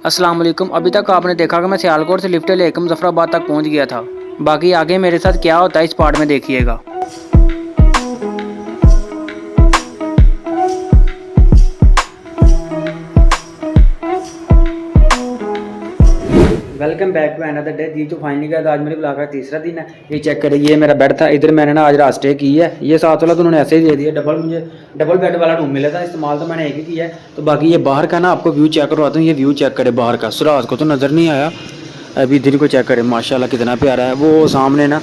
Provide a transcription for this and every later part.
अस्सलाम वालेकुम। अभी तक आपने देखा कि मैं सियालकोट से लिफ्ट लेकर मुजफ्फराबाद तक पहुंच गया था। बाकी आगे मेरे साथ क्या होता है इस पार्ट में देखिएगा। Welcome back to another day. जी तो फाइनली गया आज मेरे ब्लॉग का तीसरा दिन है। ये चेक करिए, ये मेरा बेड था। इधर मैंने ना आज रात स्टे की है। ये साथ वाला तो उन्होंने ऐसे ही दे दिया। मुझे डबल बेड वाला रूम मिला था। इस्तेमाल तो मैंने एक ही किया है। तो बाकी ये बाहर का ना आपको व्यू चेक करवाता हूँ। ये व्यू चेक करे बाहर का। सुराज को तो नज़र नहीं आया, अभी इधर को चेक करें। माशाल्लाह कितना प्यारा है। वो सामने ना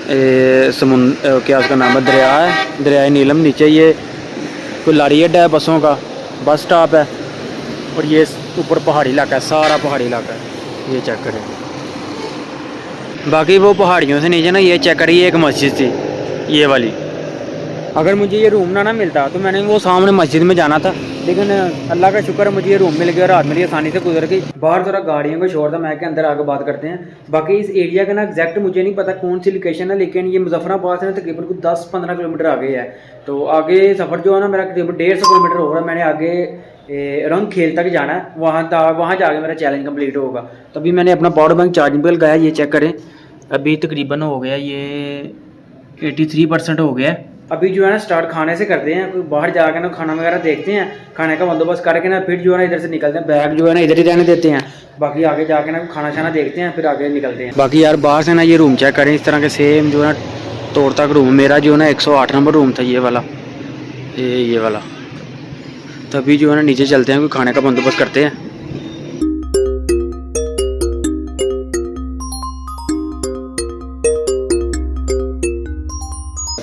क्या उसका नाम है, दरिया है, दरिया नीलम। नीचे ये कोई लारी अड्डा है बसों का, बस स्टॉप है। और ये ऊपर पहाड़ी इलाका है, सारा पहाड़ी इलाका है। ये चेक करें। बाकी वो पहाड़ियों से नीचे ना ये चेक करिए एक मस्जिद थी, ये वाली। अगर मुझे ये रूम ना मिलता तो मैंने वो सामने मस्जिद में जाना था, लेकिन अल्लाह का शुक्र है मुझे ये रूम मिल गया। रात मेरी आसानी से गुजर गई। बाहर ज़रा गाड़ियों का शोर था, मैं के अंदर आगे बात करते हैं। बाकी इस एरिया का ना एग्जैक्ट मुझे नहीं पता कौन सी लोकेशन है, लेकिन ये मुजफ्फराबाद से तकरीबन कुछ 10-15 किलोमीटर आगे है। तो आगे सफ़र जो है ना मेरा तकरीबन 150 किलोमीटर होगा। मैंने आगे रंग खेल तक जाना है। वहाँ जाके मेरा चैलेंज कंप्लीट होगा। तो अभी मैंने अपना पावर बैंक चार्जिंग पे लगाया। ये चेक करें, अभी तकरीबन हो गया ये 83% हो गया है। अभी जो है ना स्टार्ट खाने से करते हैं। कोई बाहर जाकर ना खाना वगैरह देखते हैं, खाने का बंदोबस्त करके ना फिर जो है ना इधर से निकलते हैं। बैग जो है ना इधर ही रहने देते हैं। बाकी आगे जाके ना खाना शाना देखते हैं, फिर आगे निकलते हैं। बाकी यार बाहर से ना ये रूम चेक करें, इस तरह के सेम जो है ना तोड़ तक रूम। मेरा जो है ना 108 नंबर रूम था, ये वाला, ये वाला। तभी जो है ना नीचे चलते हैं, कोई खाने का बंदोबस्त करते हैं।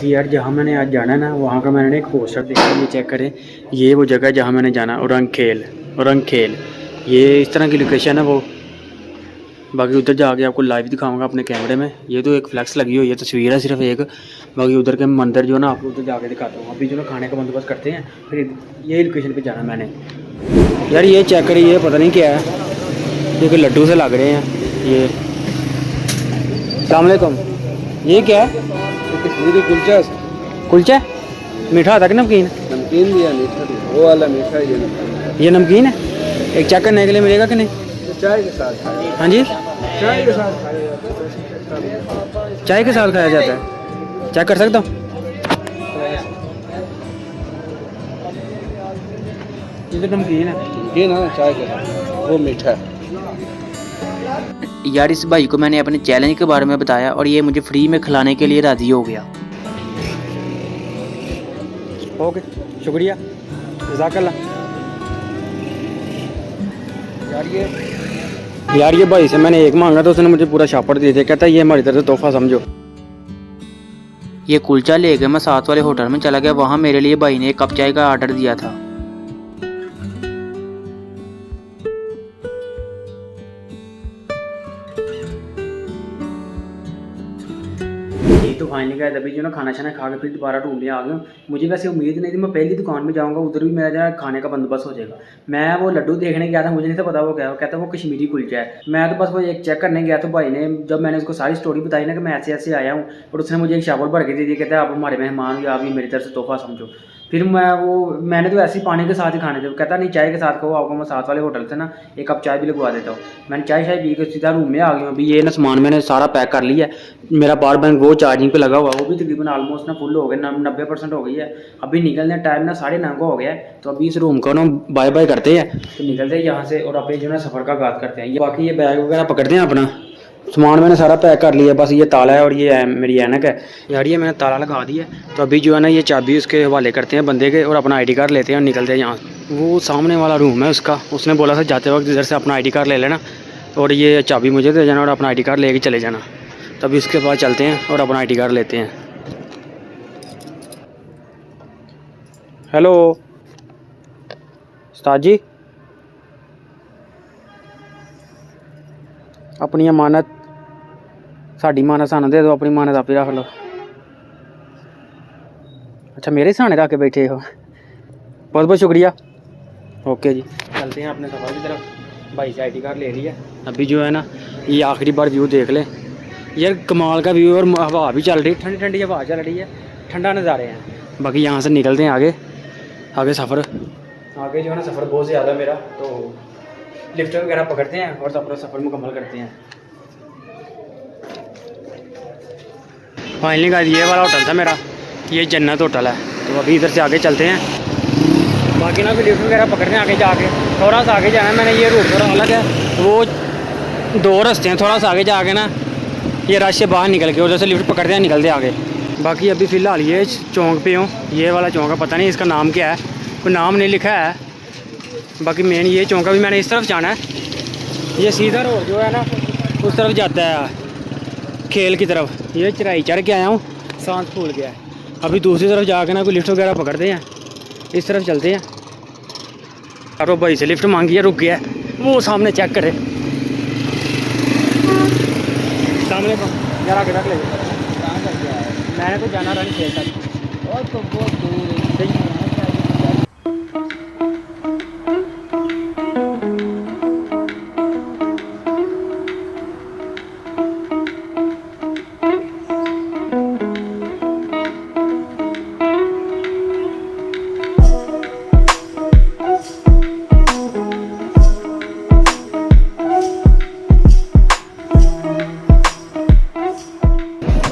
यार जहाँ मैंने आज जाना है ना, वहाँ का मैंने एक पोस्टर देखा। ये चेक करें, ये वो जगह जहाँ मैंने जाना, रंग खेल। ये इस तरह की लोकेशन है वो। बाकी उधर जाके आपको लाइव दिखाऊंगा अपने कैमरे में। ये तो एक फ्लैक्स लगी हुई है, तस्वीर है सिर्फ एक। बाकी उधर के मंदिर जो ना आपको उधर जाके दिखाता हूँ। अभी जो ना खाने का बंदोबस्त करते हैं, फिर यही लोकेशन पे जाना मैंने। यार ये चेक करिए, ये पता नहीं क्या है, ये कोई लड्डू से लग रहे हैं। ये अस्सलाम वालेकुम, ये क्या है? कुलचा मीठा होता है कि नमकीन? नमकीन भी है, मीठा भी। वो वाला मीठा, ये नमकीन है। एक चेक करने के लिए मिलेगा कि नहीं? चाय के साथ खाया। हाँ जी, चाय के साथ खाया। चाय के साथ खाया जाता है। चेक कर सकता हूँ? ये तो नमकीन है। नमकीन है चाय के साथ, वो मीठा है। यार इस भाई को मैंने अपने चैलेंज के बारे में बताया और ये मुझे फ्री में खिलाने के लिए राज़ी हो गया। ओके, शुक्रिया, जज़ाकल्लाह। यार ये भाई से मैंने एक मांगा तो उसने मुझे पूरा शापड़ दे दिया। कहता है ये हमारी तरफ से तोहफा समझो। ये कुलचा लेके मैं साथ वाले होटल में चला गया। वहाँ मेरे लिए भाई ने एक कप चाय का ऑर्डर दिया था। तो फाइनली गया तभी जो ना खाना शाना खा के फिर दोबारा रूम में आ गया। मुझे वैसे उम्मीद नहीं थी, मैं पहली दुकान में जाऊंगा, उधर भी मेरा जरा खाने का बंदोबस्त हो जाएगा। मैं वो लड्डू देखने गया था, मुझे नहीं था पता वो क्या। वो कहता वो कश्मीरी कुलचा है। मैं तो बस वो एक चेक करने गया। तो भाई ने जब मैंने उसको सारी स्टोरी बताई ना कि मैं ऐसे ऐसे आया हूँ, और उसने मुझे एक शावर भर के दे दिया। कहता है आप हमारे मेहमान हो, आप ये मेरी तरफ से तोहफा समझो। फिर मैंने तो ऐसे ही पानी के साथ ही खाने थे। कहता नहीं चाय के साथ खाओ, आपको मैं साथ वाले होटल से ना एक कप चाय भी लगवा देता हूँ। मैंने चाय पी के सीधा रूम में आ गया। अभी ये ना सामान मैंने सारा पैक कर लिया है। मेरा पावर बैंक वो चार्जिंग पे लगा हुआ, वो भी तकरीबन ऑलमोस्ट ना फुल हो गया, 90% हो गई है। अभी निकलने टाइम ना 9:30 हो गया है। तो अभी इस रूम को ना बाय बाय करते हैं, तो निकलते हैं यहाँ से और अपने जो ना सफ़र का आगाज़ करते हैं। बाकी ये बैग वगैरह पकड़ते हैं, अपना सामान मैंने सारा पैक कर लिया। बस ये ताला है और ये मेरी ऐनक है। यार ये मैंने ताला लगा दिया। तो अभी जो है ना ये चाबी उसके हवाले करते हैं बंदे के, और अपना ID कार्ड लेते हैं और निकलते हैं यहाँ। वो सामने वाला रूम है उसका, उसने बोला था जाते वक्त इधर से अपना ID कार्ड ले लेना और ये चाबी मुझे दे जाना और अपना ID कार्ड लेके चले जाना। तभी उसके बाद चलते हैं और अपना ID कार्ड लेते हैं। हेलो उस्ताद जी, अपनी अमानत साड़ी मानत सानू दे दो, अपनी मानत आप ही रख लो। अच्छा मेरे सामने रख के बैठे हो, बहुत बहुत शुक्रिया। ओके जी, चलते हैं अपने सफ़र की तरफ। भाई से ID कार्ड ले लिया। अभी जो है ना ये आखिरी बार व्यू देख ले। यार कमाल का व्यू, और हवा भी चल रही है, ठंडी ठंडी हवा चल रही है, ठंडा नज़ारे हैं। बाकी यहाँ से निकलते हैं आगे सफ़र। आगे जो है ना सफ़र बहुत ज़्यादा मेरा, तो लिफ्ट वगैरह पकड़ते हैं और अपना सफ़र मुकम्मल करते हैं। फाइनली गाइस ये वाला होटल था मेरा, ये जन्नत होटल है। तो अभी इधर से आगे चलते हैं, बाकी ना भी लिफ्ट वगैरह पकड़ते हैं आगे जाके। थोड़ा सा आगे जाना है, मैंने ये रूट थोड़ा अलग है, वो 2 रास्ते हैं। थोड़ा सा आगे जाके ना ये रश से बाहर निकल के उधर से लिफ्ट पकड़ते हैं, निकलते आगे। बाकी अभी फ़िलहाल ये चौंक पे हूँ, ये वाला चौंक है, पता नहीं इसका नाम क्या है, कोई नाम नहीं लिखा है। बाकी मेन ये चौंक अभी मैंने इस तरफ जाना है, ये सीधा रोड जो है ना उस तरफ जाता है खेल की तरफ। ये चढ़ाई चढ़ के आया हूँ, सांस फूल गया है। अभी दूसरी तरफ जाके ना कोई लिफ्ट वगैरह पकड़ते हैं, इस तरफ चलते हैं। और वो भाई से लिफ्ट मांगी है, रुक गया है, वो सामने चेक करे, सामने जरा आगे रख ले। कहाँ तक गया है? मैंने तो जाना रन खेल तक, और तो बहुत दूर है।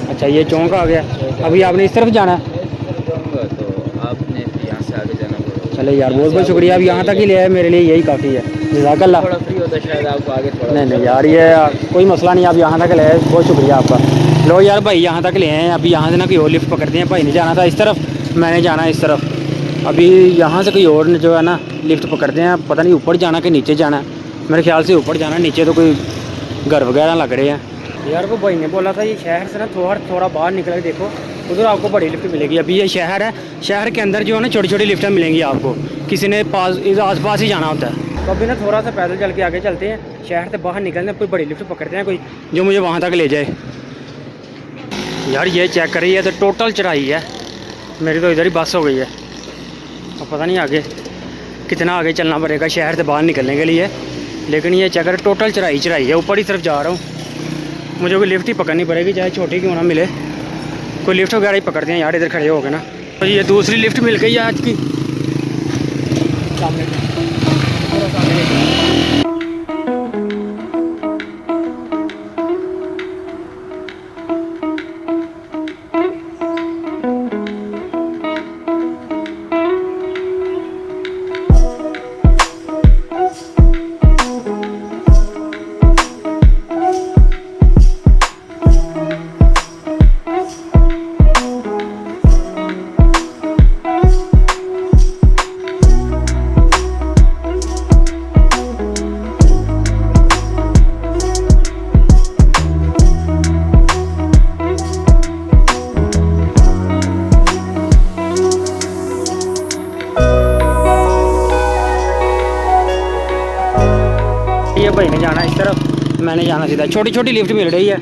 अच्छा ये चौंक आ गया। अभी आपने इस तरफ जाना है? तो आपने यहाँ से आगे जाना पड़ेगा। चले यार, बहुत बहुत शुक्रिया, अब यहाँ तक ही ले आए, मेरे लिए यही काफ़ी है। जज़ाकल्लाह। थोड़ा फ्री होता शायद आपको आगे थोड़ा। नहीं यार, ये कोई मसला नहीं, आप यहाँ तक ले आए, बहुत शुक्रिया आपका। लो यार भाई यहाँ तक ले आए, अभी यहाँ से ना कोई और लिफ्ट पकड़ते हैं। भाई ने जाना था इस तरफ, मैंने जाना है इस तरफ। अभी यहाँ से कोई और जो है ना लिफ्ट पकड़ते हैं, पता नहीं ऊपर जाना कि नीचे जाना है। मेरे ख्याल से ऊपर जाना है, नीचे तो कोई घर वगैरह लग रहे हैं। यार वो भाई ने बोला था ये शहर से ना थोड़ा बाहर निकल के देखो, उधर आपको बड़ी लिफ्ट मिलेगी। अभी ये शहर है, शहर के अंदर जो है ना छोटी छोटी लिफ्टें मिलेंगी आपको, किसी ने आस पास ही जाना होता है। तो अभी ना थोड़ा सा पैदल चल के आगे चलते हैं, शहर से बाहर निकलते हैं, कोई बड़ी लिफ्ट पकड़ते हैं कोई जो मुझे वहाँ तक ले जाए। यार ये चेक करिए, तो टोटल चढ़ाई है, मेरी तो इधर ही बस हो गई है। अब पता नहीं आगे कितना आगे चलना पड़ेगा शहर से बाहर निकलने के लिए, लेकिन ये चेक कर टोटल चढ़ाई है। ऊपर ही तरफ जा रहा हूँ, मुझे कोई लिफ्ट ही पकड़नी पड़ेगी, चाहे छोटी क्यों ना मिले। कोई लिफ्ट वगैरह ही पकड़ते हैं यार, इधर खड़े हो गए ना। तो ये दूसरी लिफ्ट मिल गई है आज की, सामने पूरा सामने। ये भाई ने जाना इस तरफ, मैंने जाना सीधा। छोटी छोटी लिफ्ट मिल रही है,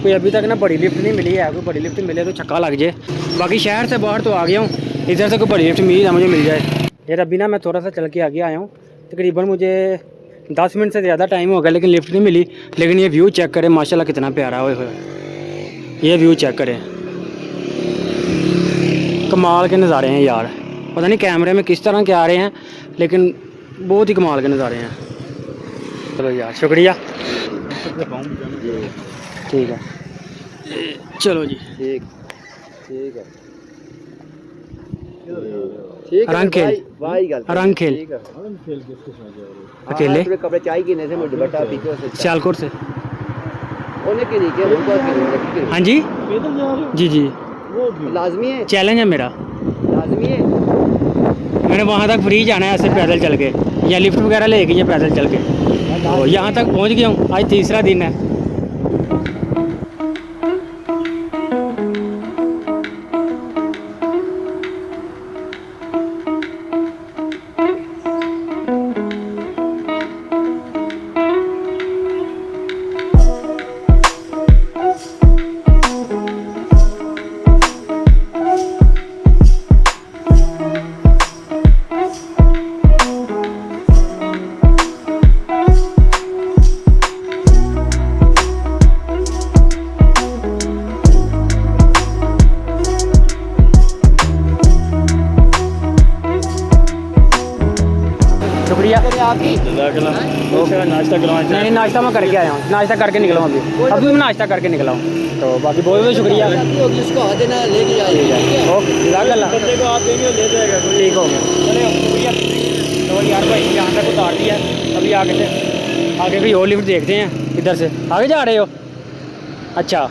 कोई अभी तक ना बड़ी लिफ्ट नहीं मिली है। कोई बड़ी लिफ्ट मिले तो छक्का लग जाए। बाकी शहर से बाहर तो आ गया हूँ, इधर से कोई बड़ी लिफ्ट मिली ना मुझे मिल जाए। यार अभी ना मैं थोड़ा सा चल के आगे आया हूँ, तकरीबन मुझे 10 मिनट से ज़्यादा टाइम हो गया, लेकिन लिफ्ट नहीं मिली। लेकिन ये व्यू चेक करें माशाल्लाह कितना प्यारा हो, ये व्यू चेक करें, कमाल के नज़ारे हैं यार। पता नहीं कैमरे में किस तरह के आ रहे हैं, लेकिन बहुत ही कमाल के नज़ारे हैं। चलो यार शुक्रिया, ठीक है, चलो जी। ठीक ठीक है, रंग खेल, रंग खेल अकेले कपड़े चाय कीने से मुझे बटा पीछे से सियालकोट से। ओने के नहीं हाँ जी जी जी, लाजमी है, चैलेंज है मेरा, लाजमी है। मैंने वहाँ तक फ्री जाना है ऐसे पैदल चल के, या लिफ्ट वगैरह ले गई है पैदल चल के। तो यहाँ तक पहुँच गया हूँ, आज तीसरा दिन है। नाश्ता करवाएं? नहीं, नाश्ता मैं करके आया हूँ, नाश्ता करके निकला हूँ अभी मैं नाश्ता करके निकला हूँ। तो बाकी बहुत बहुत शुक्रिया। उसको आधे ना लेके जाइए। ओके, बंदे को आप देंगे ले जाएगा। ठीक हो गया, चले शुक्रिया। तो यार भाई यहाँ तक उतार दिया, अभी आगे कोई और लिफ्ट देखते हैं। इधर से आगे जा रहे हो? अच्छा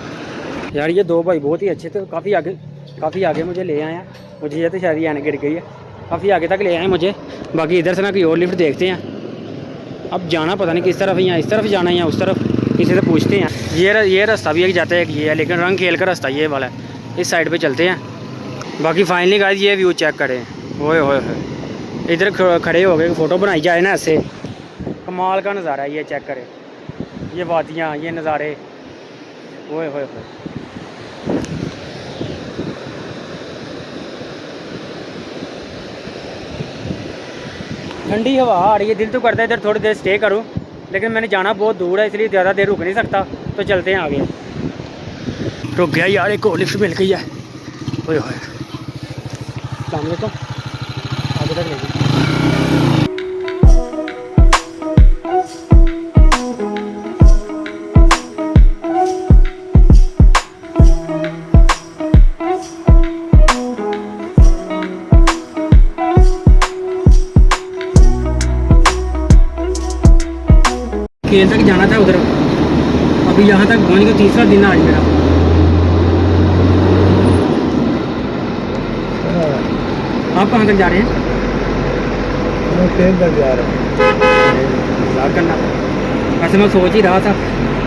यार, ये दो भाई बहुत ही अच्छे थे, काफ़ी आगे मुझे ले आए हैं। मुझे ये तो शायद ये गिर गई है, काफ़ी आगे तक ले आए मुझे। बाकी इधर से ना कोई और लिफ्ट देखते हैं। अब जाना पता नहीं किस तरफ है, यहाँ इस तरफ जाना है या उस तरफ, किसी से पूछते हैं। ये रास्ता भी एक जाता है, एक ये है, लेकिन रंग खेल का रास्ता ये वाला है। इस साइड पे चलते हैं। बाकी फाइनली गाइस ये व्यू चेक करें। ओए होए होए, इधर खड़े हो गए, फ़ोटो बनाई जाए ना ऐसे। कमाल का नज़ारा है, ये चेक करें, ये वादियाँ, ये नज़ारे। ओए होए होए, ठंडी हवा आ रही है। दिल तो करता है इधर थोड़ी देर स्टे करूं, लेकिन मैंने जाना बहुत दूर है, इसलिए ज़्यादा देर रुक नहीं सकता। तो चलते हैं आगे। रुक गया यार, एक और लिफ्ट मिल गई है। ओए होए, सामने तो आगे तक ले गई। खेल तक जाना था उधर, अभी यहाँ तक पहुँच गया। तीसरा दिन आज मेरा। आप कहाँ तक जा रहे हैं? मैं खेल तक जा रहा हूँ। करना वैसे मैं सोच ही रहा था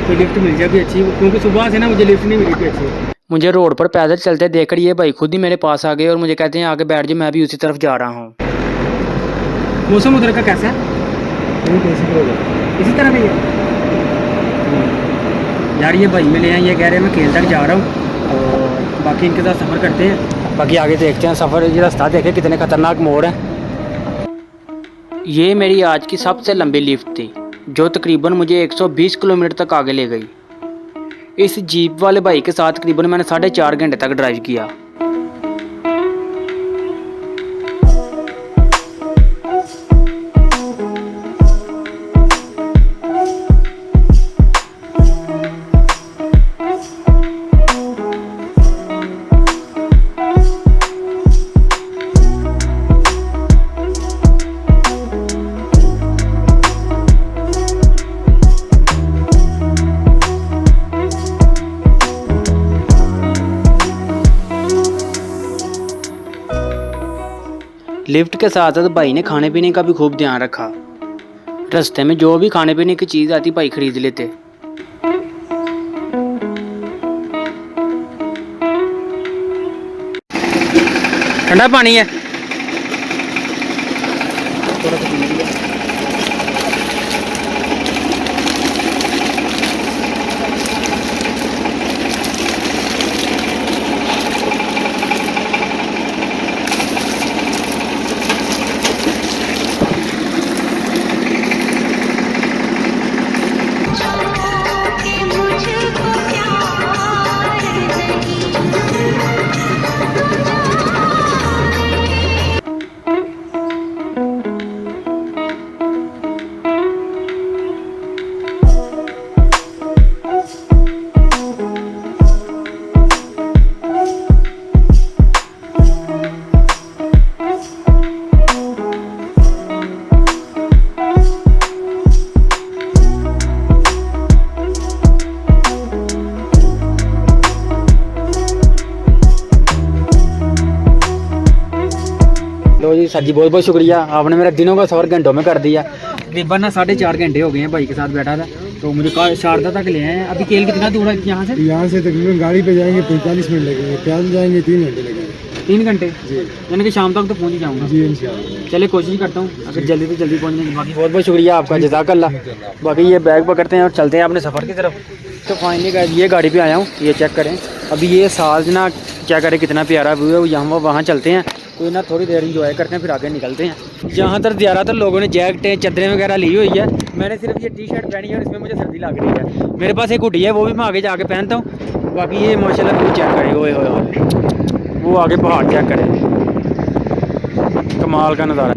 कि लिफ्ट मिल जाए भी अच्छी, क्योंकि सुबह से ना मुझे लिफ्ट नहीं मिली थी अच्छी। मुझे रोड पर पैदल चलते देखकर ये भाई खुद ही मेरे पास आ गए और मुझे कहते हैं आगे बैठ जाओ, मैं भी उसी तरफ जा रहा हूँ। मौसम उधर का कैसा है? इसी तरह भी है यार। ये भाई मिले हैं, ये कह रहे हैं मैं खेल तक जा रहा हूँ, और बाकी इनके साथ सफ़र करते हैं। बाकी आगे देखते हैं सफ़र। ये रास्ता देखे कितने ख़तरनाक मोड़ हैं। ये मेरी आज की सबसे लंबी लिफ्ट थी, जो तकरीबन मुझे 120 किलोमीटर तक आगे ले गई। इस जीप वाले भाई के साथ तकरीबन मैंने 4.5 घंटे तक ड्राइव किया। लिफ्ट के साथ साथ भाई ने खाने पीने का भी खूब ध्यान रखा। रास्ते में जो भी खाने पीने की चीज़ आती भाई खरीद लेते। ठंडा पानी है। लो जी सर जी, बहुत बहुत शुक्रिया, आपने मेरा दिनों का सफ़र घंटों में कर दिया। तकरीबन ना 4.5 घंटे हो गए हैं भाई के साथ बैठा था, तो मुझे शारदा तक ले आए हैं। अभी केल कितना दूर है यहाँ से? यहाँ से तकरीबन गाड़ी पे जाएंगे 45 मिनट लगेंगे, पैदल जाएंगे 3 घंटे लगेंगे। 3 घंटे? जी, यानी कि शाम तक तो पहुँच ही जाऊँगा। जी इंशाल्लाह। चलिए कोशिश करता हूँ अगर जल्दी से जल्दी पहुँचने की। बाकी बहुत बहुत शुक्रिया आपका, जज़ाकल्लाह। बाकी ये बैग पकड़ते हैं और चलते हैं अपने सफ़र की तरफ। तो फाइनली ये गाड़ी पे आया हूँ, ये चेक करें। अभी ये साज ना क्या करें, कितना प्यारा व्यू है। यहाँ वहाँ चलते हैं, तो ना थोड़ी देर इंजॉय करते हैं, फिर आगे निकलते हैं। जहाँ तक ज़्यादातर लोगों ने जैकेटें चादरें वगैरह ली हुई है, मैंने सिर्फ ये टी शर्ट पहनी है और इसमें मुझे सर्दी लग रही है। मेरे पास एक हुडी है, वो भी मैं आगे जाके पहनता हूँ। बाकी ये माशाल्लाह व्यू चेक करें। ओए होए होए, वो आगे पहाड़ चेक करें, कमाल का नज़ारा।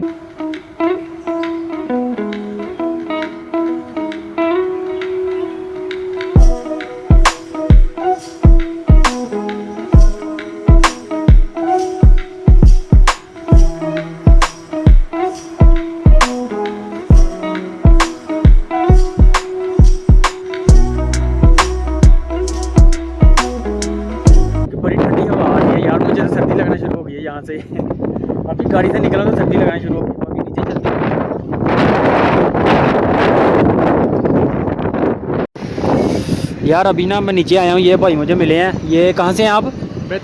यार अभी ना मैं नीचे आया हूँ, ये भाई मुझे मिले हैं। ये कहाँ से हैं आप? मैं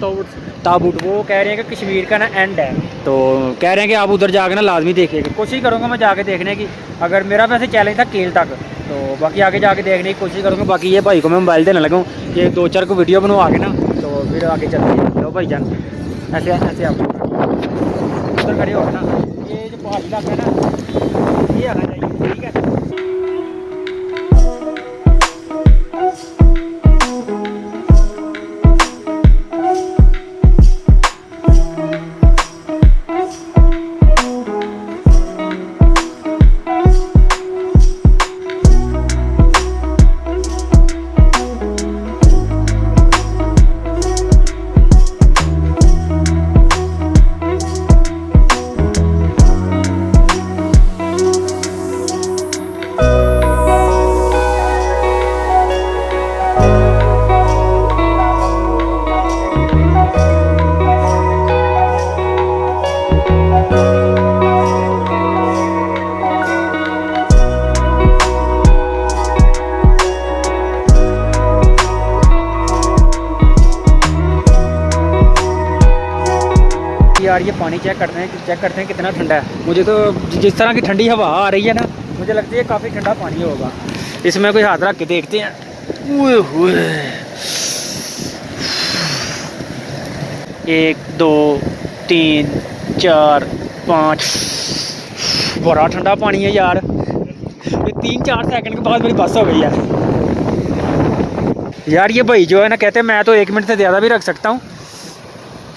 ताबूत। वो कह रहे हैं कि कश्मीर का ना एंड है, तो कह रहे हैं कि आप उधर जाकर ना लाजमी देखिएगा। कोशिश करूँगा मैं जाके देखने की। अगर मेरा वैसे चैलेंज था कील तक, तो बाकी आगे जाके देखने की कोशिश करूँगा। बाकी ये भाई को मैं मोबाइल देने लगा हूँ, ये 2-4 को वीडियो बनवा के ना, तो फिर आगे चलते हैं। लो भाई जान, ऐसे ऐसे आप उधर खड़े हो ना, ये जो पहाड़ी इलाका है ना, ये आना चाहिए, ठीक है। यार ये पानी चेक करते हैं कितना ठंडा है। मुझे तो जिस तरह की ठंडी हवा आ रही है ना, मुझे लगती है काफ़ी ठंडा पानी होगा। इसमें कोई हाथ रख के देखते हैं। ओए होए, 1 2 3 4 5, बड़ा ठंडा पानी है यार। ये 3-4 सेकंड के बाद मेरी बस हो गई है यार। ये भाई जो है ना, कहते हैं मैं तो 1 मिनट से ज़्यादा भी रख सकता हूँ।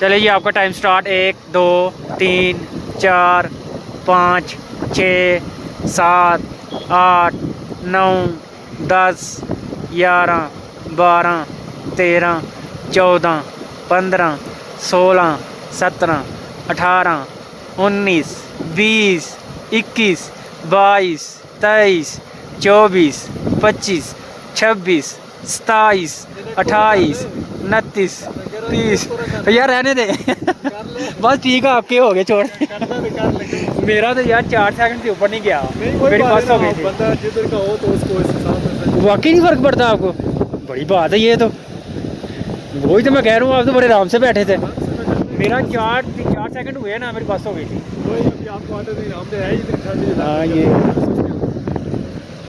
चलिए आपका टाइम स्टार्ट। 1 2 3 4 5 6 7 8 9 10 11 12 13 14 15 16 17 18 19 20 21 22 23 24 25 26 27 28 29 30। यार रहने दे बस ठीक है, आपके हो गए छोड़। मेरा तो यार 4 सेकंड से ऊपर नहीं गया, मेरी बस हो गई थी। बंदा जिधर का हो तो उसको वाकई नहीं फ़र्क पड़ता आपको? बड़ी बात है ये तो। वही तो मैं कह रहा हूँ, आप तो बड़े आराम से बैठे थे। मेरा 4 सेकंड हुए ना, मेरी बस हो गई थी। हाँ ये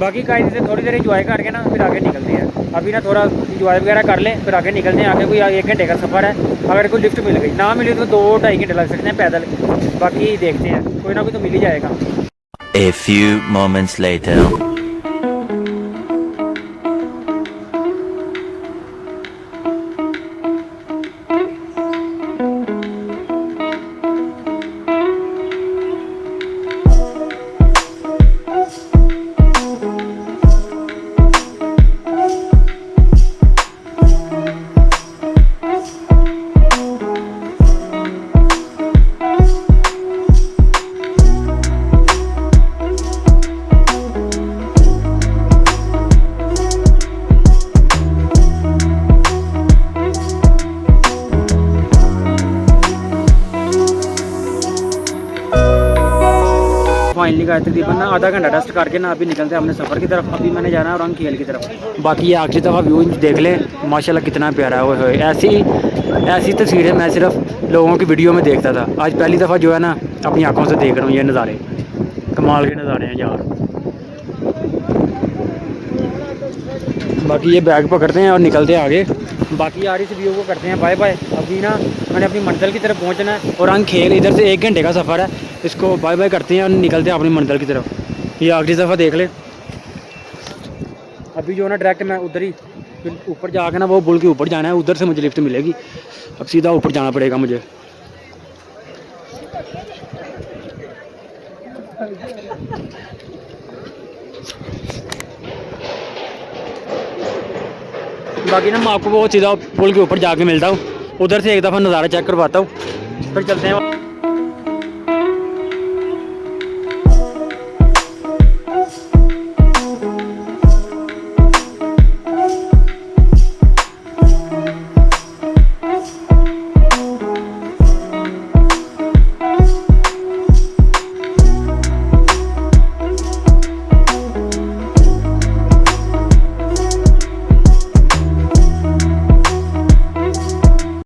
बाकी का इसे थोड़ी देर इंजॉय करके ना फिर आगे निकलते हैं। अभी ना थोड़ा इंजॉय वगैरह कर लें, फिर आगे निकलते हैं। आगे कोई 1 घंटे का सफ़र है। अगर कोई लिफ्ट मिल गई, ना मिली तो 2-2.5 घंटे लग सकते हैं पैदल। बाकी देखते हैं, कोई ना कोई तो मिल ही जाएगा। A few moments later. Finally का तकरीबन ना आधा घंटा रेस्ट करके ना अभी निकलते हैं अपने सफ़र की तरफ। अभी मैंने जाना है रंग खेल की तरफ। बाकी ये आखिरी दफ़ा व्यू देख लें, माशाल्लाह कितना प्यारा है। वो ऐसी तस्वीरें मैं सिर्फ लोगों की वीडियो में देखता था। आज पहली दफ़ा जो है ना अपनी आंखों से देख रहा हूँ। ये नज़ारे कमाल के नज़ारे हैं यार। बाकी ये बैग पकड़ते हैं और निकलते हैं आगे। बाकी यार इस व्यू को करते हैं बाय बाय। अभी ना मैंने अपनी मंजिल की तरफ पहुंचना है और रंग खेल इधर से 1 घंटे का सफ़र है। इसको बाय बाय करते हैं और निकलते हैं अपनी मंजिल की तरफ। ये आखिरी दफ़ा देख ले। अभी जो है ना डायरेक्ट मैं उधर ही ऊपर जाकर ना वो पुल के ऊपर जाना है, उधर से मुझे लिफ्ट मिलेगी। अब सीधा ऊपर जाना पड़ेगा मुझे। बाकी ना मैं आपको वो सीधा पुल के ऊपर जाके मिलता हूँ, उधर से एक दफ़ा नज़ारा चेक करवाता हूँ, फिर चलते हैं।